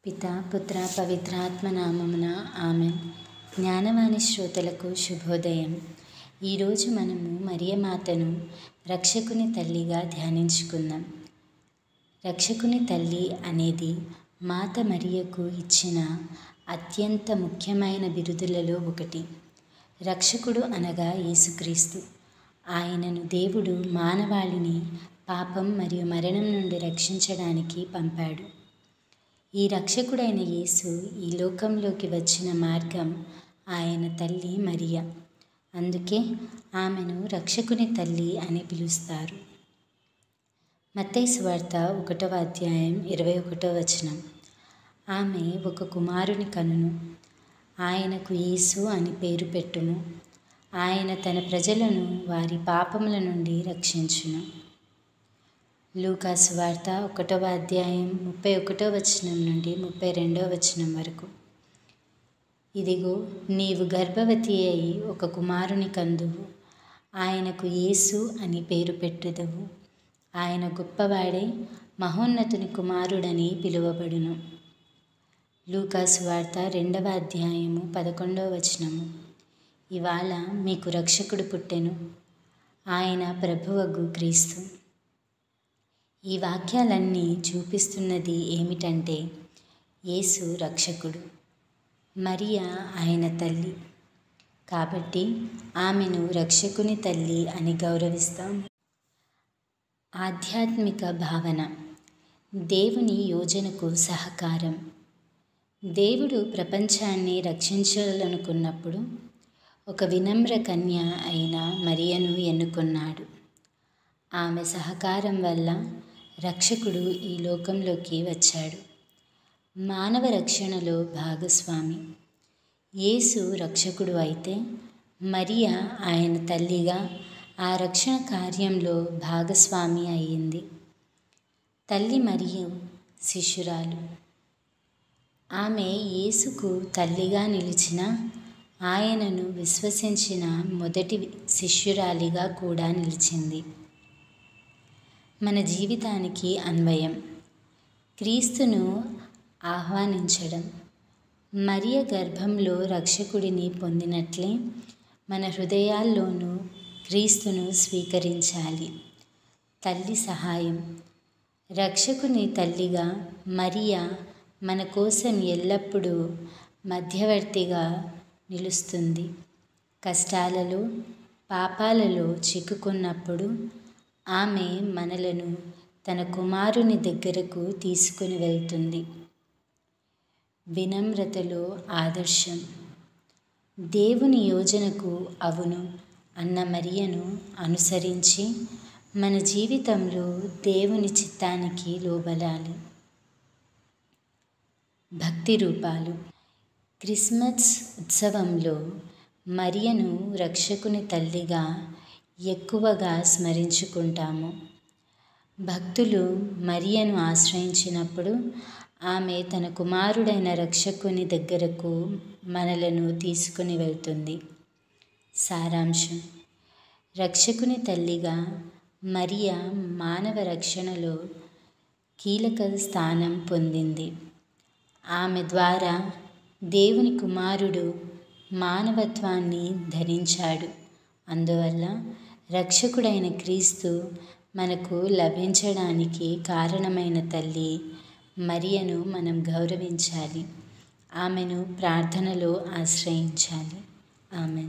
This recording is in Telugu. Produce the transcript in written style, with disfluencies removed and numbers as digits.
పితా పుత్ర పవిత్రాత్మ నామమున ఆమెన్. జ్ఞానవాణి శ్రోతలకు శుభోదయం. ఈరోజు మనము మరియమాతను రక్షకుని తల్లిగా ధ్యానించుకుందాం. రక్షకుని తల్లి అనేది మాత మరియకు ఇచ్చిన అత్యంత ముఖ్యమైన బిరుదులలో ఒకటి. రక్షకుడు అనగా యేసుక్రీస్తు. ఆయనను దేవుడు మానవాళిని పాపం మరియు మరణం నుండి రక్షించడానికి పంపాడు. ఈ రక్షకుడైన యేసు ఈ లోకంలోకి వచ్చిన మార్గం ఆయన తల్లి మరియ. అందుకే ఆమెను రక్షకుని తల్లి అని పిలుస్తారు. మత్తయి సువార్త 1వ అధ్యాయం 21వ వచనం. ఆమె ఒక కుమారుని కనును, ఆయనకు యేసు అని పేరు పెట్టుము. ఆయన తన ప్రజలను వారి పాపముల నుండి రక్షించును. లూకా సువార్త 1వ అధ్యాయం 31వ వచనం నుండి 32వ వచనం వరకు. ఇదిగో, నీవు గర్భవతి అయి ఒక కుమారుని కందువు, ఆయనకు యేసు అని పేరు పెట్టుదవు. ఆయన గొప్పవాడై మహోన్నతుని కుమారుడని పిలువబడును. లూకా సువార్త 2వ అధ్యాయము 11వ వచనము. ఇవాళ మీకు రక్షకుడు పుట్టెను, ఆయన ప్రభువగు క్రీస్తు. ఈ వాక్యాలన్నీ చూపిస్తున్నది ఏమిటంటే యేసు రక్షకుడు, మరియ ఆయన తల్లి. కాబట్టి ఆమెను రక్షకుని తల్లి అని గౌరవిస్తాం. ఆధ్యాత్మిక భావన. దేవుని యోజనకు సహకారం. దేవుడు ప్రపంచాన్ని రక్షించాలనుకున్నప్పుడు ఒక వినమ్ర కన్య అయిన మరియను ఎన్నుకున్నాడు. ఆమె సహకారం వల్ల రక్షకుడు ఈ లోకంలోకి వచ్చాడు. మానవ రక్షణలో భాగస్వామి. యేసు రక్షకుడు అయితే మరియ ఆయన తల్లిగా ఆ రక్షణ కార్యంలో భాగస్వామి అయ్యింది. తల్లి మరియు శిష్యురాలు. ఆమె యేసుకు తల్లిగా నిలిచిన, ఆయనను విశ్వసించిన మొదటి శిష్యురాలిగా కూడా నిలిచింది. మన జీవితానికి అన్వయం. క్రీస్తును ఆహ్వానించడం. మరియ గర్భంలో రక్షకుడిని పొందినట్లే మన హృదయాల్లోనూ క్రీస్తును స్వీకరించాలి. తల్లి సహాయం. రక్షకుని తల్లిగా మరియ మన కోసం ఎల్లప్పుడూ మధ్యవర్తిగా నిలుస్తుంది. కష్టాలలో, పాపాలలో చిక్కుకున్నప్పుడు ఆమె మనలను తన కుమారుని దగ్గరకు తీసుకుని వెళ్తుంది. వినమ్రతలో ఆదర్శం. దేవుని యోజనకు అవును అన్న మరియను అనుసరించి మన జీవితంలో దేవుని చిత్తానికి లోబడాలి. భక్తి రూపాలు. క్రిస్మస్ ఉత్సవంలో మరియను రక్షకుని తల్లిగా ఎక్కువగా స్మరించుకుంటాము. భక్తులు మరియను ఆశ్రయించినప్పుడు ఆమె తన కుమారుడైన రక్షకుని దగ్గరకు మనలను తీసుకుని వెళ్తుంది. సారాంశం. రక్షకుని తల్లిగా మరియ మానవ రక్షణలో కీలక స్థానం పొందింది. ఆమె ద్వారా దేవుని కుమారుడు మానవత్వాన్ని ధరించాడు. అందువల్ల రక్షకుడైన క్రీస్తు మనకు లభించడానికి కారణమైన తల్లి మరియను మనం గౌరవించాలి. ఆమెను ప్రార్థనలో ఆశ్రయించాలి. ఆమెన్.